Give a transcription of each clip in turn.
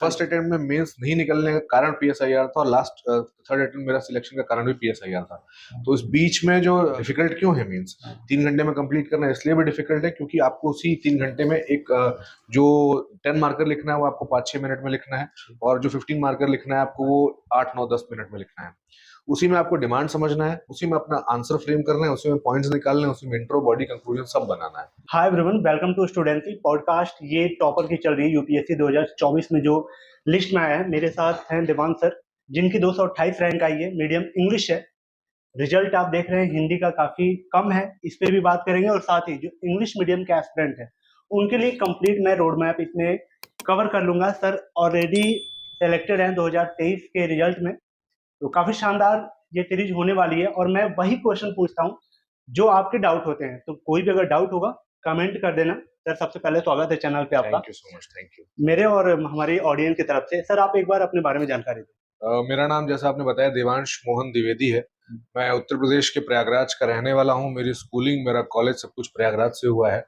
हाँ फर्स्ट जी। अटेम्प्ट में मेंस नहीं निकलने का कारण पीएसआईआर था, और लास्ट थर्ड अटेम्प्ट मेरा सिलेक्शन का कारण भी पीएसआईआर था। तो इस बीच में जो डिफिकल्ट क्यों है मींस 3 घंटे में कंप्लीट करना इसलिए भी डिफिकल्ट है क्योंकि आपको उसी 3 घंटे में एक जो 10 मार्कर लिखना है वो आपको 5-6 मिनट में लिखना है, और जो 15 मार्कर लिखना है आपको वो 8-9-10 मिनट में लिखना है। उसी में आपको डिमांड समझना है, उसी में अपना आंसर फ्रेम करना है, उसी में पॉइंट्स निकालने हैं, उसी में इंट्रो, बॉडी, कंक्लूजन सब बनाना है। Hi everyone, welcome to Studency podcast. ये टॉपर की चल रही है यूपीएससी 2024 में जो लिस्ट में आया है। मेरे साथ हैं देवांग सर, जिनकी 228 रैंक आई है। मीडियम इंग्लिश है। रिजल्ट आप देख रहे हैं हिंदी का काफी कम है, इस पे भी बात करेंगे। और साथ ही जो इंग्लिश मीडियम के एस्पिरेंट है उनके लिए कंप्लीट मैं रोड मैप इसमें कवर कर लूंगा। सर ऑलरेडी सेलेक्टेड हैं 2023 के रिजल्ट में, तो काफी शानदार ये सीरीज होने वाली है। और मैं वही क्वेश्चन पूछता हूँ जो आपके डाउट होते हैं, तो कोई भी अगर डाउट होगा कमेंट कर देना। सर सबसे पहले स्वागत है चैनल पे आपका, thank you so much, thank you. मेरे और हमारी ऑडियंस की तरफ से। सर आप एक बार अपने बारे में जानकारी दें। मेरा नाम जैसा आपने बताया देवांश मोहन द्विवेदी है। मैं उत्तर प्रदेश के प्रयागराज का रहने वाला हूँ। मेरी स्कूलिंग, मेरा कॉलेज सब कुछ प्रयागराज से हुआ है।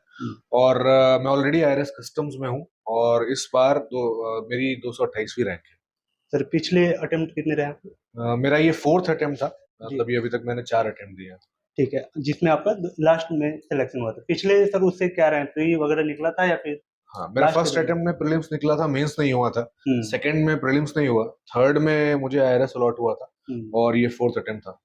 और मैं ऑलरेडी आईआरएस कस्टम्स में हूँ, और इस बार मेरी 228वीं रैंक है। सर पिछले अटेम्प्ट कितने रहे आपके? मेरा ये फोर्थ अटेम्प्ट था, जी। मतलब ये अभी तक मैंने 4 अटेम्प्ट दिए हैं। ठीक है, जिसमें आपका लास्ट में सिलेक्शन हुआ था। पिछले सर उससे क्या रैंक प्री वगैरह निकला था या फिर? हाँ, मेरा लास्ट फर्स्ट में अटेम्प्ट में प्रीलिम्स निकला था, मेंस नहीं हुआ था। हम्म सेकंड में प्रीलिम्स नहीं हुआ, थर्ड में मुझे आईआरएस अलॉट हुआ था, और ये फोर्थ अटेम्प्ट था।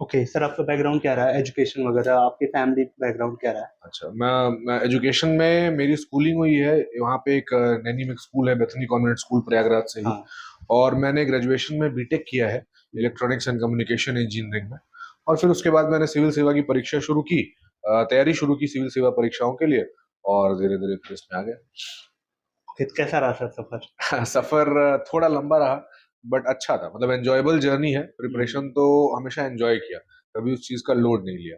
ओके सर, आपका बैकग्राउंड क्या रहा है, एजुकेशन वगैरह, आपके फैमिली बैकग्राउंड क्या रहा है? अच्छा, मैं एजुकेशन में मेरी स्कूलिंग हुई है वहाँ पे एक नैनी मिक्स स्कूल है, बेथनी कॉन्वेंट स्कूल प्रयागराज से ही। हाँ। और मैंने ग्रेजुएशन में बीटेक किया है इलेक्ट्रॉनिक्स एंड कम्युनिकेशन इंजीनियरिंग में। और फिर उसके बाद मैंने सिविल सेवा की परीक्षा शुरू की, तैयारी शुरू की सिविल सेवा परीक्षाओं के लिए, और धीरे धीरे फिर इसमें आ गया। फिर कैसा रहा सर सफर? सफर थोड़ा लंबा रहा, बट अच्छा था, मतलब एंजॉयबल जर्नी है। प्रिपरेशन तो हमेशा एंजॉय किया, कभी उस चीज का लोड नहीं लिया।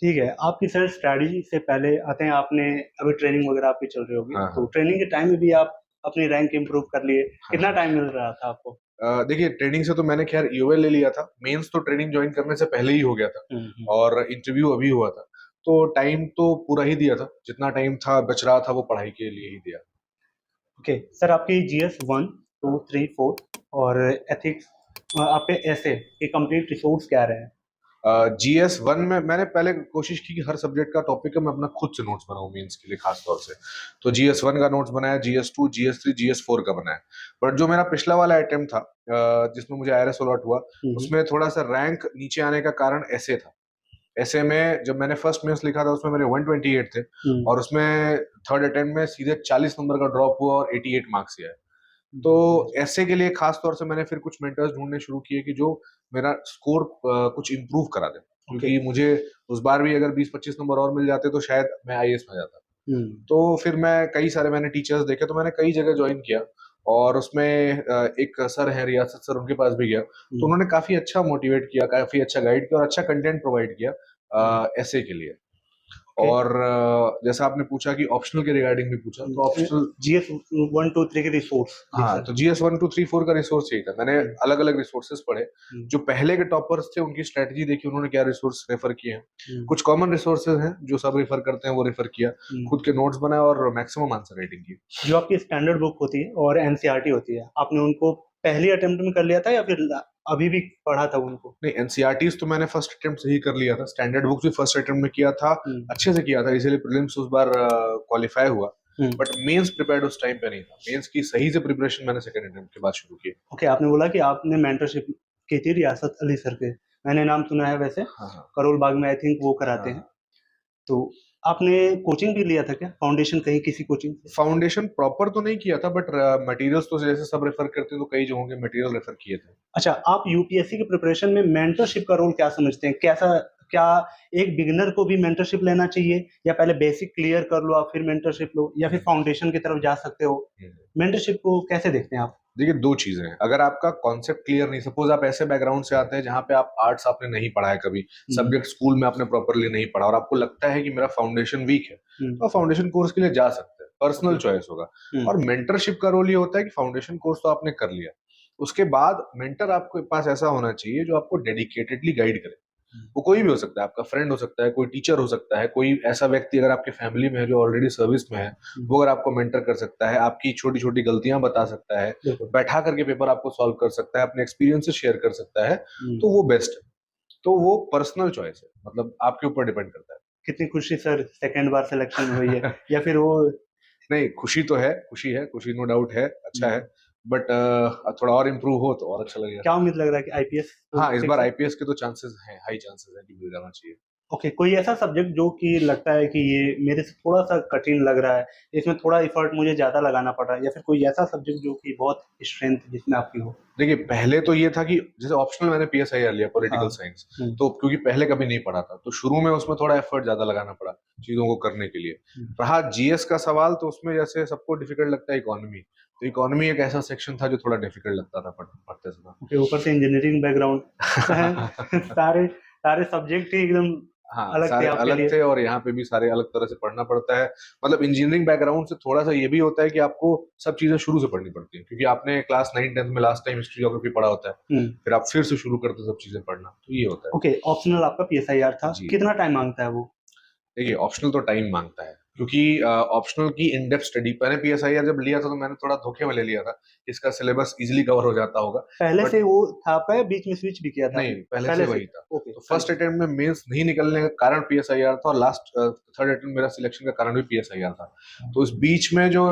ठीक है, आपकी सर स्ट्रैटेजी से पहले आते हैं। आपने अभी ट्रेनिंग वगैरह आपकी चल रही होगी, हाँ तो हाँ ट्रेनिंग के टाइम में भी आप अपनी रैंक इंप्रूव कर लिए। हाँ कितना हाँ। टाइम मिल रहा था आपको? देखिए, ट्रेनिंग से तो मैंने खैर ईओएल ले लिया था, मेंस तो ट्रेनिंग ज्वाइन करने से पहले ही हो गया था, हम्म। और इंटरव्यू अभी हुआ था। तो टाइम तो पूरा ही दिया था, जितना टाइम था बच रहा था वो पढ़ाई के लिए ही दिया। ओके सर, आपकी जीएस 1, 2, 3, 4 और एथिक्स, आपके ऐसे के कंप्लीट रिसोर्स क्या रहे हैं? जीएस 1 में मैंने पहले कोशिश की कि हर सब्जेक्ट का टॉपिक है मैं अपना खुद से नोट्स बनाऊं मेंस के लिए खास तौर से। तो जीएस 1 का नोट्स बनाया, जीएस 2, जीएस 3, जीएस 4 का बनाया। बट जो मेरा पिछला वाला अटेम्प्ट था, जिसमें मुझे आईआरएस अलॉट हुआ, उसमें थोड़ा सा रैंक नीचे आने का कारण ऐसे था। ऐसे में जब मैंने फर्स्ट मेंस लिखा था उसमें मेरे 128 थे, और उसमें थर्ड अटेम्प्ट में सीधे 40 नंबर का ड्रॉप हुआ और 88 मार्क्स आए। तो ऐसे के लिए खास तौर से मैंने फिर कुछ मेंटर्स ढूंढने शुरू किए कि जो मेरा स्कोर कुछ इम्प्रूव करा दे, क्योंकि मुझे उस बार भी अगर 20-25 नंबर और मिल जाते तो शायद मैं आईएएस में जाता। तो फिर मैंने टीचर्स देखे, तो मैंने कई जगह ज्वाइन किया, और उसमें एक सर है रियासत सर, उनके पास भी गया। तो उन्होंने काफी अच्छा मोटिवेट किया, काफी अच्छा गाइड किया, और अच्छा कंटेंट प्रोवाइड किया ऐसे के लिए। और जैसा आपने पूछा कि ऑप्शनल के रिगार्डिंग भी पूछा, तो ऑप्शनल जीएस 1, 2, 3 के रिसोर्स। हाँ, तो GS 1, 2, 3, 4 का रिसोर्स यही था। मैंने अलग अलग रिसोर्सेज पढ़े, जो पहले के टॉपर्स थे उनकी स्ट्रेटजी देखी, उन्होंने क्या रिसोर्स रेफर किए हैं। कुछ कॉमन रिसोर्सेज हैं जो सब रेफर करते हैं, वो रेफर किया, खुद के नोट्स बनाए, और मैक्सिमम आंसर राइटिंग की। जो आपकी स्टैंडर्ड बुक होती है और एनसीईआरटी होती है, आपने उनको पहली अटेम्प्ट में कर लिया था या फिर अभी भी पढ़ा था उनको? नहीं, एनसीईआरटीज तो मैंने फर्स्ट अटेम्प्ट से ही कर लिया था, स्टैंडर्ड बुक्स भी फर्स्ट अटेम्प्ट में किया था, अच्छे से किया था, इसीलिए प्रीलिम्स उस बार क्वालिफाई हुआ। बट मेंस प्रिपेयर्ड उस टाइम पे नहीं था। मेंस की सही से प्रिपरेशन मैंने सेकंड अटेम्प्ट के बाद शुरू की। ओके, आपने बोला कि आपने मेंटरशिप की थी रियासत अली सर के, मैंने नाम सुना है वैसे। हाँ करोल बाग में आई थिंक वो कराते हैं। तो आपने कोचिंग भी लिया था क्या, फाउंडेशन कहीं किसी कोचिंग से? फाउंडेशन प्रॉपर तो नहीं किया था, बट मटेरियल्स तो जैसे सब रेफर करते हैं, तो कई जगहों के मटेरियल रेफर किए थे। अच्छा, आप यूपीएससी के प्रिपरेशन में मेंटरशिप का रोल क्या समझते हैं? कैसा, क्या एक बिगिनर को भी मेंटरशिप लेना चाहिए, या पहले बेसिक क्लियर कर लो आप फिर मेंटरशिप लो, या फिर फाउंडेशन की तरफ जा सकते हो? मेंटरशिप को कैसे देखते हैं आप? देखिए, दो चीजें हैं। अगर आपका कॉन्सेप्ट क्लियर नहीं, सपोज आप ऐसे बैकग्राउंड से आते हैं जहाँ पे आप आर्ट्स आपने नहीं पढ़ा है, कभी सब्जेक्ट स्कूल में आपने प्रॉपरली नहीं पढ़ा, और आपको लगता है कि मेरा फाउंडेशन वीक है, तो फाउंडेशन कोर्स के लिए जा सकते हैं, पर्सनल चॉइस होगा। और मेंटरशिप का रोल ये होता है कि फाउंडेशन कोर्स तो आपने कर लिया, उसके बाद मेंटर आपके पास ऐसा होना चाहिए जो आपको डेडिकेटेडली गाइड करे। वो कोई भी हो सकता है, आपका फ्रेंड हो सकता है, कोई टीचर हो सकता है, कोई ऐसा व्यक्ति अगर आपके फैमिली में है जो ऑलरेडी सर्विस में है, वो अगर आपको मेंटर कर सकता है, आपकी छोटी छोटी गलतियां बता सकता है, बिल्कुल। बैठा करके पेपर आपको सॉल्व कर सकता है, अपने एक्सपीरियंसेस शेयर कर सकता है, तो वो बेस्ट है। तो वो पर्सनल चॉइस है, मतलब आपके ऊपर डिपेंड करता कितनी खुशी सर सेकंड बार सिलेक्शन हुई है है। या फिर वो नहीं, खुशी नो डाउट है, अच्छा है, बट थोड़ा और इम्प्रूव हो तो और अच्छा लगेगा। क्या उम्मीद लग रहा है कि आईपीएस हाँ, इस फिक्स बार है? आईपीएस के तो चांसेस हैं, हाई चांसेस हैं कि मिल जाना चाहिए। ओके, कोई ऐसा सब्जेक्ट जो कि लगता है कि ये मेरे से थोड़ा-सा कठिन लग रहा है, इसमें थोड़ा एफर्ट मुझे ज़्यादा लगाना पड़ रहा है या फिर कोई ऐसा सब्जेक्ट जो कि बहुत स्ट्रेंथ जिसमें आपकी हो? देखिए, पहले तो ये था कि जैसे ऑप्शनल मैंने पीएसआईआर लिया, पॉलिटिकल हाँ। साइंस, हुँ, तो क्योंकि पहले कभी नहीं पढ़ा था, तो शुरू में उसमें थोड़ा एफर्ट ज्यादा लगाना पड़ा चीजों को करने के लिए। हुँ। रहा जीएस का सवाल, तो उसमें जैसे सबको डिफिकल्ट लगता है इकोनॉमी, तो इकोनॉमी एक ऐसा सेक्शन था जो थोड़ा डिफिकल्ट लगता था पढ़ते ओके, ऊपर से इंजीनियरिंग बैकग्राउंड समय। सारे सारे सब्जेक्ट ही एकदम हाँ, अलग थे सारे आपके अलग लिए। थे और यहाँ पे भी सारे अलग तरह से पढ़ना पड़ता है। मतलब इंजीनियरिंग बैकग्राउंड से थोड़ा-सा ये भी होता है कि आपको सब चीज़ें शुरू से पढ़नी पड़ती हैं, क्योंकि आपने क्लास 9-10 में लास्ट टाइम हिस्ट्री ज्योग्राफी पढ़ा होता है, हुँ, फिर आप फिर से शुरू करते हो सब चीज़ें पढ़ना, तो ये होता है। ओके, ऑप्शनल आपका पीएसआईआर था, जी। कितना टाइम माँगता है वो? देखिए, ऑप्शनल तो टाइम मांगता है, क्योंकि ऑप्शनल की इन डेप्थ स्टडी, मैंने पीएसआईआर जब लिया था तो मैंने थोड़ा धोखे में ले लिया था, इसका सिलेबस इजीली कवर हो जाता होगा, पहले बट से वो था आपका या बीच में स्विच भी किया था नहीं, आपने? पहले से पहले से? वही था। ओके, तो पहले फर्स्ट से। अटेम्प्ट में मेंस नहीं निकलने का कारण पीएसआईआर था, और लास्ट थर्ड अटेम्प्ट मेरा सिलेक्शन का कारण भी पीएसआईआर था। तो इस बीच में जो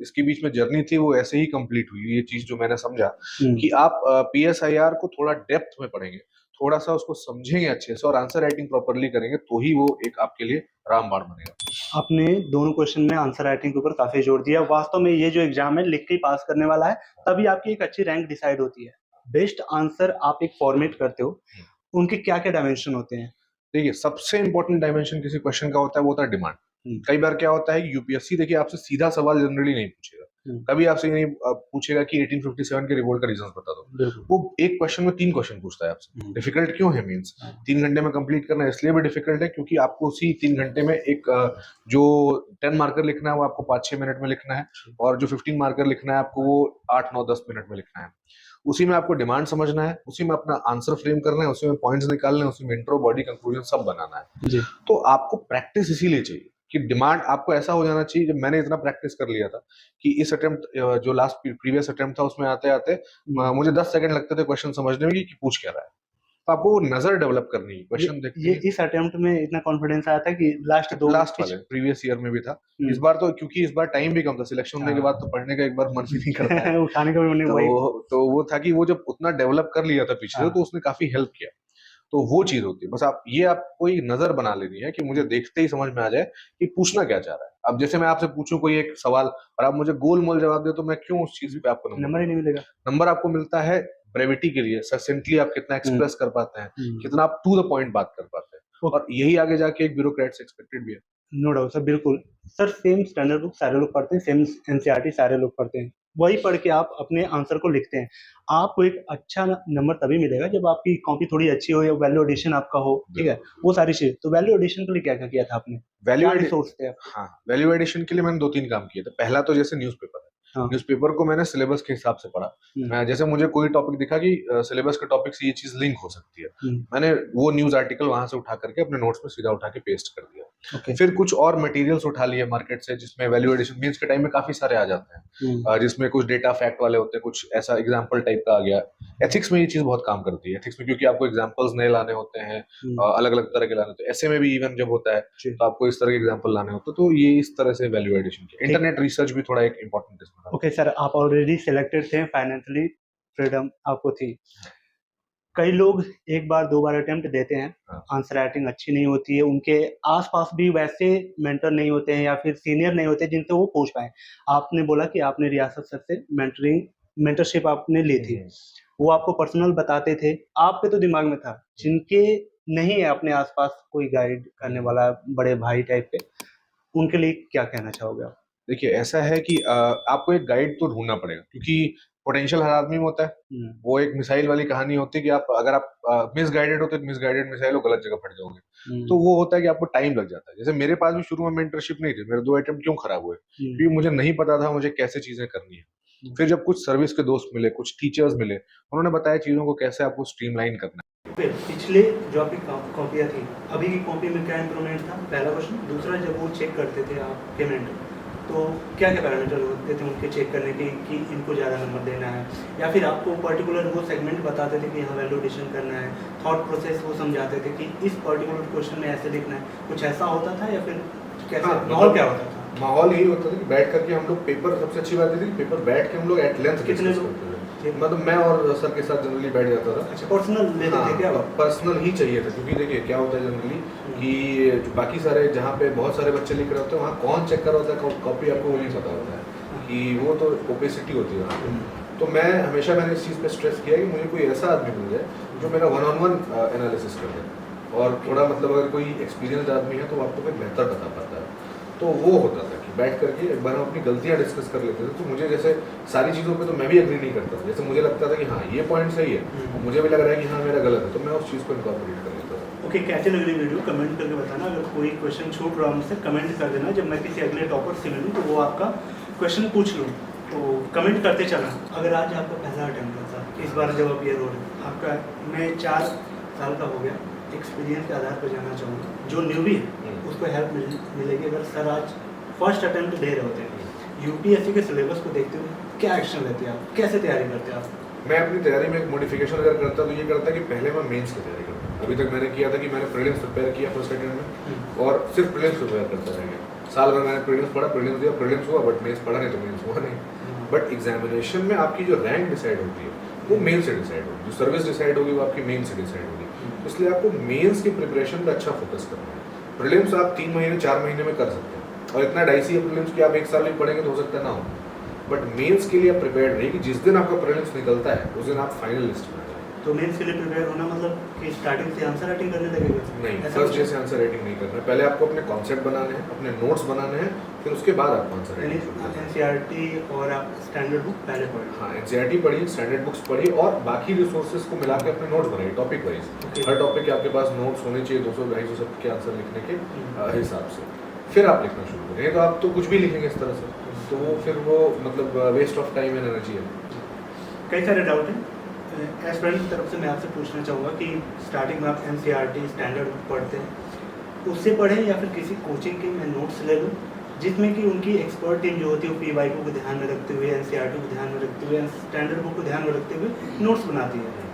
इसके बीच में जर्नी थी वो ऐसे ही कंप्लीट हुई। ये चीज जो मैंने समझा हुँ, कि आप पीएसआईआर को थोड़ा डेप्थ में पढ़ेंगे, थोड़ा सा उसको समझेंगे अच्छे से और आंसर राइटिंग प्रॉपर्ली करेंगे, तो ही वो एक आपके लिए रामबाण बनेगा। आपने दोनों क्वेश्चन में आंसर राइटिंग के ऊपर काफ़ी जोर दिया। वास्तव में ये जो एग्ज़ाम है लिख के ही पास करने वाला है, तभी आपकी एक अच्छी रैंक डिसाइड होती है। बेस्ट आंसर आप एक फॉर्मेट करते हो, उनके क्या-क्या डायमेंशन होते हैं? देखिए, सबसे इंपॉर्टेंट डायमेंशन किसी क्वेश्चन का होता है, वो होता है डिमांड। हुँ, कई बार क्या होता है कि यूपीएससी देखिए आपसे सीधा सवाल जनरली नहीं पूछेगा, हुँ, कभी आपसे ये नहीं पूछेगा कि 1857 के रिवोल्ट का रीजन बता दो। बिल्कुल। वो एक क्वेश्चन में 3 क्वेश्चन पूछता है आपसे। हुँ, डिफिकल्ट क्यों है मीन्स? हाँ, 3 घंटे में कंप्लीट करना इसलिए भी डिफिकल्ट है क्योंकि आपको उसी 3 घंटे में एक जो 10 मार्कर लिखना है वो आपको 5-6 मिनट में लिखना है, और जो 15 मार्कर लिखना है आपको वो 8-9-10 मिनट में लिखना है। उसी में आपको डिमांड समझना है, उसी में अपना आंसर फ्रेम करना है, उसी में पॉइंट्स निकालने हैं, उसी में इंट्रो, बॉडी, कंक्लूजन सब बनाना है। जी। तो आपको प्रैक्टिस इसीलिए चाहिए कि डिमांड आपको ऐसा हो जाना चाहिए। जब मैंने इतना प्रैक्टिस कर लिया था कि इस अटेम्प्ट जो लास्ट प्रीवियस अटेम्प्ट था उसमें आते आते हुँ, मुझे 10 सेकंड लगते थे क्वेश्चन समझने में कि पूछ क्या रहा है। तो आपको वो नजर डेवलप करनी है, ये क्वेश्चन देखते ये ही। इस अटेम्प्ट में इतना कॉन्फिडेंस आया था कि लास्ट 2 लास्ट पिछ वाले प्रीवियस ईयर में भी था। हुँ, इस बार तो क्योंकि इस बार टाइम भी कम था, सिलेक्शन होने के हाँ। बाद तो पढ़ने का एक बार मन भी नहीं करता है। उठाने का भी मैंने वही तो वो था कि वो जब उतना डेवलप कर लिया था पीछे से, हाँ, तो उसने काफी हेल्प किया। तो वो चीज होती है, बस आपको एक नजर बना लेनी है कि मुझे देखते ही समझ में आ जाए कि पूछना क्या चाह रहा है। अब जैसे मैं आपसे पूछूं कोई एक सवाल और आप मुझे गोल मोल जवाब दे, तो मैं क्यों उस चीज पे आपको नंबर नंबर ही नहीं दूंगा? मिलेगा। नंबर आपको मिलता है ब्रेविटी के लिए, ससेंटली आप कितना हुँ, एक्सप्रेस कर पाते हैं, हुँ। कितना आप टू द पॉइंट बात कर पाते हैं, ओ और यही आगे जाके एक ब्यूरोक्रेट से एक्सपेक्टेड भी है। नो डाउट सर, बिल्कुल। सर सेम स्टैंडर्ड बुक सारे लोग पढ़ते हैं, सेम एनसीईआरटी सारे लोग पढ़ते हैं। वही पढ़ के आप अपने आंसर को लिखते हैं। आपको एक अच्छा न नंबर तभी मिलेगा जब आपकी कॉपी थोड़ी अच्छी हो या वैल्यू एडिशन आपका हो, ठीक है? बिल्कुल। वो सारी चीज़। तो वैल्यू एडिशन के लिए क्या-क्या किया था आपने? वैल्यू क्या एडि रिसोर्स थे आपके? हाँ, वैल्यू एडिशन के लिए मैंने 2-3 काम किए थे। पहला तो जैसे न्यूज़पेपर है। हाँ, न्यूज़पेपर को मैंने सिलेबस के हिसाब से पढ़ा। हुँ, जैसे मुझे कोई टॉपिक दिखा कि सिलेबस के टॉपिक से ये चीज़ लिंक हो सकती है। हुँ, मैंने वो न्यूज़ आर्टिकल वहाँ से उठा करके अपने नोट्स में सीधा उठा के पेस्ट कर दिया। ओके। फिर कुछ और मटेरियल्स उठा लिए मार्केट से, जिसमें वैल्यू एडिशन मेंस के टाइम में काफ़ी सारे आ जाते हैं। हुँ, जिसमें कुछ डेटा फैक्ट वाले होते हैं, कुछ ऐसा एग्जाम्पल टाइप का आ गया। एथिक्स में ये चीज़ बहुत काम करती है। एथिक्स में क्योंकि आपको एग्जाम्पल्स नए लाने होते हैं, हुँ, अलग-अलग तरह के लाने होते हैं। ऐसे में भी इवन जब होता है, जी, तो आपको इस तरह के एग्जाम्पल लाने होते हैं, तो ये इस तरह से वैल्यू एडिशन किया। ठीक। इंटरनेट रिसर्च भी थोड़ा एक इम्पोर्टेंट इसमें था। ओके सर, आप ऑलरेडी सिलेक्टेड थे, फाइनेंशियली फ्रीडम आपको थी। कई लोग 1 बार 2 बार अटेम्प्ट देते हैं, हाँ, आंसर राइटिंग अच्छी नहीं होती है, उनके आस-पास भी वैसे मेंटर नहीं होते हैं या फिर सीनियर नहीं होते जिनसे वो पूछ पाएँ। आपने बोला कि आपने रियासत सर से मेंटरशिप आपने ली थी। हम्म। वो आपको पर्सनल बताते थे, आपके तो दिमाग में था, जिनके नहीं है अपने आस-पास कोई गाइड करने वाला बड़े भाई टाइप के, उनके लिए क्या कहना चाहोगे आप? देखिए, ऐसा है कि आपको एक गाइड तो ढूँढना पड़ेगा, क्योंकि पोटेंशियल हर आदमी में होता है। हुँ, वो एक मिसाइल वाली कहानी होती है कि अगर आप मिसगाइडेड हो तो एक मिसगाइडेड मिसाइल हो, गलत जगह फट जाओगे। तो हुँ, वो होता है कि आपको टाइम लग जाता है। जैसे मेरे पास भी शुरू में मेंटरशिप नहीं थी, मेरे 2 अटेम्प्ट क्यों खराब हुए? हुँ, क्योंकि मुझे नहीं पता था मुझे कैसे चीज़ें करनी है। हुँ। फिर जब कुछ सर्विस के दोस्त मिले, कुछ टीचर्स मिले, उन्होंने बताया चीज़ों को कैसे आपको स्ट्रीमलाइन करना है। फिर पिछले जो आपकी कॉपियाँ थी, अभी की कॉपी में क्या इम्प्रूवमेंट था, पहला क्वेश्चन। दूसरा, जब वो चेक करते थे आप पेमेंट, तो क्या क्या पैरामीटर होते थे उनके चेक करने के कि इनको ज़्यादा नंबर देना है, या फिर आपको पर्टिकुलर वो सेगमेंट बताते थे कि यहाँ वैल्यू एडिशन करना है, थॉट प्रोसेस वो समझाते थे कि इस पर्टिकुलर क्वेश्चन में ऐसे लिखना है, कुछ ऐसा होता था या फिर कैसे माहौल क्या होता था? माहौल यही होता था कि बैठ करके हम लोग पेपर, सबसे अच्छी बात ये थी कि पेपर बैठ के हम लोग एट लेंथ कितने डिस्कस लोग? करते थे। मतलब मैं और सर के साथ जनरली बैठ जाता था। अच्छा, पर्सनल लेते थे क्या? पर्सनल ही चाहिए था, क्योंकि देखिए क्या होता है जनरली कि जो बाकी सारे जहाँ पे बहुत सारे बच्चे लिख रहे होते हैं वहाँ कौन चेक कर रहा होता है कॉपी, आपको वो नहीं पता होता है कि वो तो ओपेसिटी होती है वहाँ पे। तो मैं हमेशा मैंने इस चीज़ पे स्ट्रेस किया कि मुझे कोई ऐसा आदमी मिल जाए जो मेरा 1-on-1 एनालिसिस कर दे, और थोड़ा मतलब अगर कोई एक्सपीरियंस आदमी है तो आपको फिर बेहतर बता पाता है। तो वो होता था कि बैठ करके एक बार हम अपनी गलतियाँ डिस्कस कर लेते थे। तो मुझे जैसे सारी चीज़ों पे तो मैं भी एग्री नहीं करता था, जैसे मुझे लगता था कि हाँ ये पॉइंट सही है, और मुझे भी लग रहा है कि हाँ मेरा गलत है, तो मैं उस चीज़ को इनकॉर्पोरेट कर लेता था। ओके, कैसे लग रही वीडियो कमेंट करके बताना। अगर कोई क्वेश्चन छूट रहा मुझसे कमेंट कर देना, जब मैं किसी अगले टॉपर से मिलूँ तो वो आपका क्वेश्चन पूछ लूँ, तो कमेंट करते चलना। अगर आज आपका पहला अटेम्प्ट था, इस बार जब आप ये रोड आपका, मैं 4 साल का हो गया, एक्सपीरियंस के आधार पर जाना चाहूँगा, जो न्यूबी है उसको हेल्प मिलेगी अगर सर आज फर्स्ट अटेम्प्ट दे रहे होते हैं, यूपीएससी के सिलेबस को देखते हुए क्या एक्शन लेते हैं आप, कैसे तैयारी करते हैं आप? मैं अपनी तैयारी में एक मॉडिफिकेशन अगर करता तो ये करता कि पहले मैं मेंस की तैयारी करता। अभी तक मैंने किया था कि मैंने प्रीलिम्स प्रिपेयर किया फर्स्ट अटेम्प्ट में, और सिर्फ प्रीलिम्स प्रिपेयर करता रह गया। साल भर मैंने प्रीलिम्स पढ़ा, प्रीलिम्स दिया, प्रीलिम्स हुआ, बट मेंस पढ़ा नहीं तो मेंस हुआ नहीं। बट एग्जामिनेशन में आपकी जो रैंक डिसाइड होती है वो मेन से डिसाइड होगी, जो सर्विस डिसाइड होगी वो आपकी मेन से डिसाइड होगी। इसलिए आपको मेंस की प्रिपरेशन पे अच्छा फोकस करना है। प्रीलिम्स आप 3 महीने 4 महीने में कर सकते हैं, और इतना डाइसी है प्रीलिम्स कि आप 1 साल भी पढ़ेंगे तो हो सकता है ना हो, बट मेंस के लिए आप प्रिपेयर्ड रहिए कि जिस दिन आपका प्रीलिम्स निकलता है उस दिन आप फाइनल लिस्ट में आ जाए। तो मेंस के लिए प्रिपेयर होना मतलब कि स्टार्टिंग से आंसर राइटिंग करने लगेगा? नहीं, फर्स्ट डे से आंसर राइटिंग नहीं करना है। पहले आपको अपने कॉन्सेप्ट बनाने हैं, अपने नोट्स बनाने हैं, फिर उसके बाद आपको आंसर राइटिंग। एनसीईआरटी और आप स्टैंडर्ड बुक पहले पढ़िए। हाँ, एनसीईआरटी पढ़िए, स्टैंडर्ड बुक्स पढ़िए, और बाकी रिसोर्सेज को मिला के अपने नोट्स बनाइए टॉपिक वाइज। हर टॉपिक के आपके पास नोट्स होने चाहिए 200-250 शब्द के आंसर लिखने के हिसाब से। फिर आप लिखना शुरू करें, तो आप तो कुछ भी लिखेंगे इस तरह से, तो वो फिर वो मतलब waste of time and energy है। कई सारे डाउट हैं, एस्पिरेंट की तरफ से मैं आपसे पूछना चाहूँगा कि स्टार्टिंग में आप एनसीईआरटी स्टैंडर्ड बुक पढ़ते हैं, उससे पढ़ें या फिर किसी कोचिंग के मैं नोट्स ले लूँ जिसमें कि उनकी एक्सपर्ट टीम जो होती है वो पीवाईक्यू को ध्यान में रखते हुए, एनसीईआरटी को ध्यान में रखते हुए, स्टैंडर्ड बुक को ध्यान में रखते हुए नोट्स बनाती है,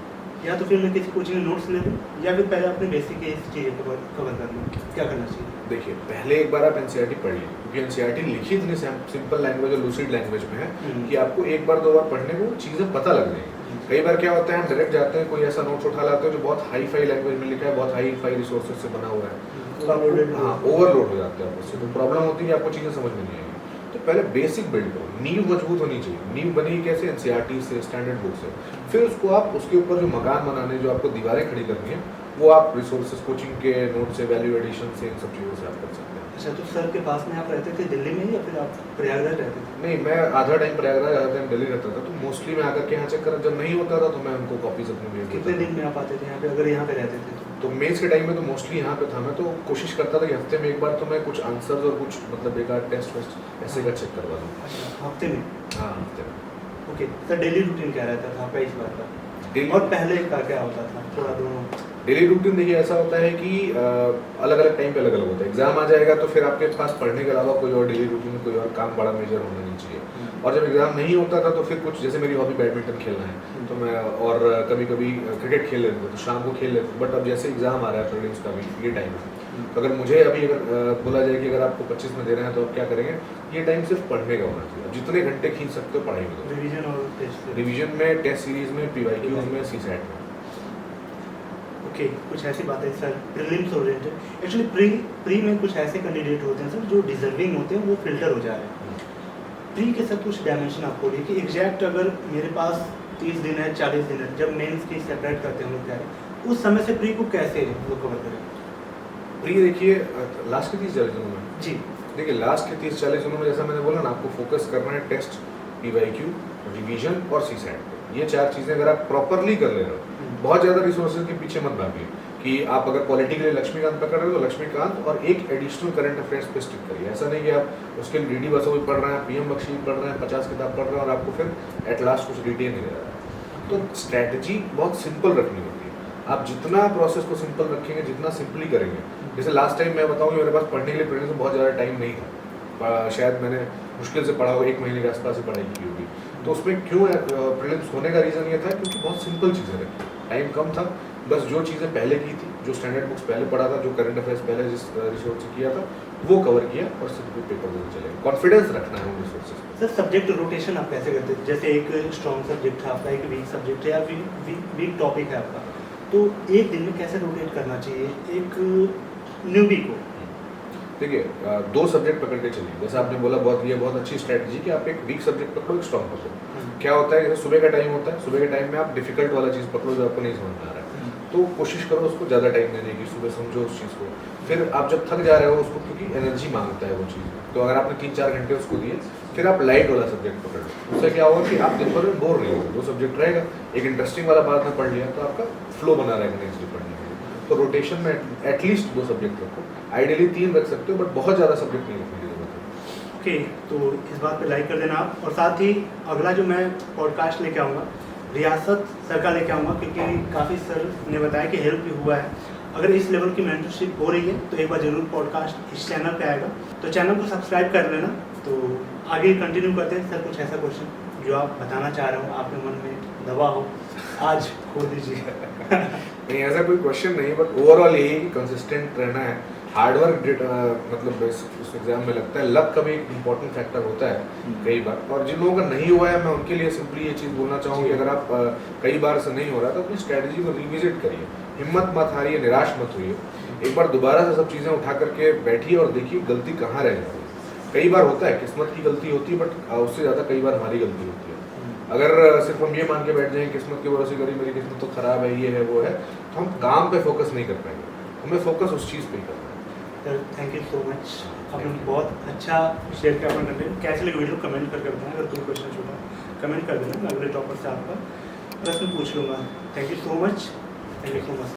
या तो फिर मैं किसी कोचिंग में नोट्स ले लूँ, या फिर पहले अपने बेसिक इस चीज़ें को कवर कर लूँ, क्या करना चाहिए? देखिए, पहले एक बार आप एनसीईआरटी पढ़ लीजिए, क्योंकि एनसीईआरटी लिखी इतनी सिंपल लैंग्वेज और लूसिड लैंग्वेज में है कि आपको एक बार 2 बार पढ़ने को चीज़ें पता लग जाएंगी। कई बार क्या होता है, हम डायरेक्ट जाते हैं, कोई ऐसा नोट्स उठा लाते हैं जो बहुत हाई फाई लैंग्वेज में लिखा है, बहुत हाई फाई रिसोर्सेज से बना हुआ है, तो हाँ ओवरलोड हो जाते हैं उससे। तो प्रॉब्लम होती है कि आपको चीज़ें समझ में नहीं आएंगी। तो पहले बेसिक बिल्ड करो, नींव मजबूत होनी चाहिए। नींव बनेगी कैसे? एनसीईआरटी से, स्टैंडर्ड बुक से। फिर उसको आप उसके ऊपर जो मकान बनाने, जो आपको दीवारें खड़ी करनी है, वो आप रिसोर्सेज, कोचिंग के नोट से, वैल्यू एडिशन से, इन सब चीज़ों से आप कर सकते हैं। अच्छा, तो सर के पास में आप रहते थे दिल्ली में या फिर आप प्रयागराज रहते थे? नहीं, मैं आधा टाइम प्रयागराज, आधा टाइम दिल्ली रहता था। तो मोस्टली मैं आकर के यहाँ चेक करा, जब नहीं होता था तो मैं उनको कॉपीज अपने भेज देता था। कितने दिन में आप आते थे यहाँ पे, अगर यहाँ पे रहते थे तो मेंस के टाइम में तो मोस्टली यहाँ पे था मैं, तो कोशिश करता था कि हफ्ते में एक बार तो मैं कुछ आंसर्स और कुछ मतलब एक आध टेस्ट वेस्ट ऐसे का चेक करवा दूँ। अच्छा, हफ्ते में? हाँ, हफ्ते में। ओके सर, डेली रूटीन क्या रहता था आपका इस बार का, और पहले का क्या होता था, थोड़ा दोनों? डेली रूटीन देखिए ऐसा होता है कि अलग अलग टाइम पे अलग अलग होता है। एग्जाम आ जाएगा तो फिर आपके पास पढ़ने के अलावा कोई और डेली रूटीन में कोई और काम बड़ा मेजर होना नहीं चाहिए। और जब एग्जाम नहीं होता था तो फिर कुछ, जैसे मेरी हॉबी बैडमिंटन खेलना है, तो मैं और कभी कभी क्रिकेट खेल लेते थे, तो शाम को खेल लेते थे। बट अब जैसे एग्जाम आ रहा है प्रीलिम्स का भी, ये टाइम है, तो अगर मुझे अभी अगर बोला जाए कि अगर आपको 25 में देना है तो आप क्या करेंगे, ये टाइम सिर्फ पढ़ने का होना चाहिए। जितने घंटे खींच सकते हो पढ़ाई में, रिवीजन और टेस्ट, रिवीजन में, टेस्ट सीरीज में, पीवाईक्यूज में, सीसैट में। ओके, कुछ ऐसी बातें sir prelims oriented. Actually pre में कुछ ऐसे कैंडिडेट होते हैं सर जो डिजर्विंग होते हैं, वो फिल्टर हो जा रहे हैं। प्री के सब कुछ डायमेंशन आपको कि एग्जैक्ट अगर मेरे पास 30 दिन है, 40 दिन है, जब मेंस की सेपरेट करते हैं हम लोग तैयारी, उस समय से प्री को कैसे वो कवर करें? प्री देखिए लास्ट के 30-40 दिनों में जी देखिए, लास्ट के 30-40 दिनों में जैसा मैंने बोला ना, आपको फोकस करना है टेस्ट, पीवाईक्यू, रिवीजन और सीसैट। ये 4 चीज़ें अगर आप प्रॉपरली कर ले रहे हो, बहुत ज़्यादा रिसोर्सेज के पीछे मत भागिए। कि आप अगर पॉलिटी के लिए लक्ष्मीकांत पकड़ रहे हो तो लक्ष्मीकांत और एक एडिशनल करंट अफेयर्स पे स्टिक करिए। ऐसा नहीं कि आप उसके लिए डीडी बसो भी पढ़ रहे हैं, पीएम बख्शी भी पढ़ रहे हैं, 50 किताब पढ़ रहे हैं और आपको फिर एट लास्ट कुछ रिटेन नहीं दे रहा है। तो स्ट्रैटेजी बहुत सिंपल रखनी होती है। आप जितना प्रोसेस को सिंपल रखेंगे, जितना सिंपली करेंगे, जैसे लास्ट टाइम मैं बताऊँ कि मेरे पास पढ़ने के लिए प्रीलिम्स में बहुत ज़्यादा टाइम नहीं था, शायद मैंने मुश्किल से पढ़ा हो, 1 महीने के आसपास ही पढ़ाई की होगी। तो उसमें क्यों प्रीलिम्स होने का रीज़न ये था क्योंकि बहुत सिंपल चीज़ें रखी, टाइम कम था, बस जो चीज़ें पहले की थी, जो स्टैंडर्ड बुक्स पहले पढ़ा था, जो करंट अफेयर्स पहले जिस रिसोर्स से किया था वो कवर किया और सिंपल पेपर देने चले। कॉन्फिडेंस रखना है उन रिसोर्सेज में। सर सब्जेक्ट रोटेशन आप कैसे करते हैं? जैसे एक स्ट्रॉन्ग सब्जेक्ट है आपका, एक वीक सब्जेक्ट है या वीक टॉपिक है आपका, तो एक दिन में कैसे रोटेट करना चाहिए एक न्यूबी को? देखिए, 2 सब्जेक्ट पकड़ के चलिए, जैसे आपने बोला, बहुत अच्छी स्ट्रैटेजी कि आप एक वीक सब्जेक्ट पकड़ो, एक स्ट्रॉन्ग पकड़ो। क्या होता है, जैसे सुबह का टाइम होता है, सुबह के टाइम में आप डिफिकल्ट वाला चीज़ पकड़ो जो आपको नहीं समझ में आ रहा है, तो कोशिश करो उसको ज़्यादा टाइम देने की, सुबह समझो उस चीज़ को, फिर आप जब थक जा रहे हो उसको, क्योंकि एनर्जी मांगता है वो चीज़, तो अगर आपने 3-4 घंटे उसको दिए, फिर आप लाइट वाला सब्जेक्ट पकड़ लो, उससे क्या होगा कि आप दिन भर में बोर नहीं होगे, वो सब्जेक्ट रहेगा, एक इंटरेस्टिंग वाला बाद में पढ़ लिया तो आपका फ्लो बना रहेगा नेक्स्ट डे पढ़ने के लिए। तो रोटेशन में एटलीस्ट 2 सब्जेक्ट रखो, आइडियली 3 रख सकते हो, बट बहुत ज़्यादा सब्जेक्ट नहीं रखने की जरूरत है। ओके, तो इस बात पे लाइक कर देना आप, और साथ ही अगला जो मैं पॉडकास्ट लेके आऊँगा रियासत सर का लेके आऊँगा, क्योंकि काफ़ी सर ने बताया कि हेल्प भी हुआ है। अगर इस लेवल की मेंटरशिप हो रही है तो एक बार ज़रूर पॉडकास्ट इस चैनल पे आएगा, तो चैनल को सब्सक्राइब कर लेना। तो आगे कंटिन्यू करते हैं। सर कुछ ऐसा क्वेश्चन जो आप बताना चाह रहे हो, आपके मन में दबा हो, आज खोल दीजिए। नहीं, ऐसा कोई क्वेश्चन नहीं, बट ओवरऑल यही कि कंसिस्टेंट रहना है, हार्डवर्क, मतलब इस एग्जाम में लगता है लक का भी एक इम्पॉर्टेंट फैक्टर होता है कई बार, और जिन लोगों का नहीं हुआ है मैं उनके लिए सिंपली ये चीज़ बोलना चाहूँगी, अगर आप कई बार से नहीं हो रहा तो अपनी स्ट्रैटेजी को रिविजिट करिए, हिम्मत मत हारिए, निराश मत होइए, एक बार दोबारा से सब चीज़ें उठा करके बैठिए और देखिए गलती कहाँ रह जाती है। कई बार होता है किस्मत की गलती होती है, बट उससे ज़्यादा कई बार हमारी गलती होती है। अगर सिर्फ हम ये मान के बैठ जाएं किस्मत के भरोसे करी, मेरी किस्मत तो खराब है, ये है वो है, तो हम काम पे फोकस नहीं कर पाएंगे, हमें फोकस उस चीज़ पे ही करना है। Sir thank you so much, आपने बहुत अच्छा शेयर किया अपना कंटेंट। कैसे लगे वीडियो कमेंट करके बताना, अगर कोई क्वेश्चन छूटा कमेंट कर देना, मैं अगले टॉपर से आपका प्रश्न पूछ लूँगा। Thank you so much, thank you so much.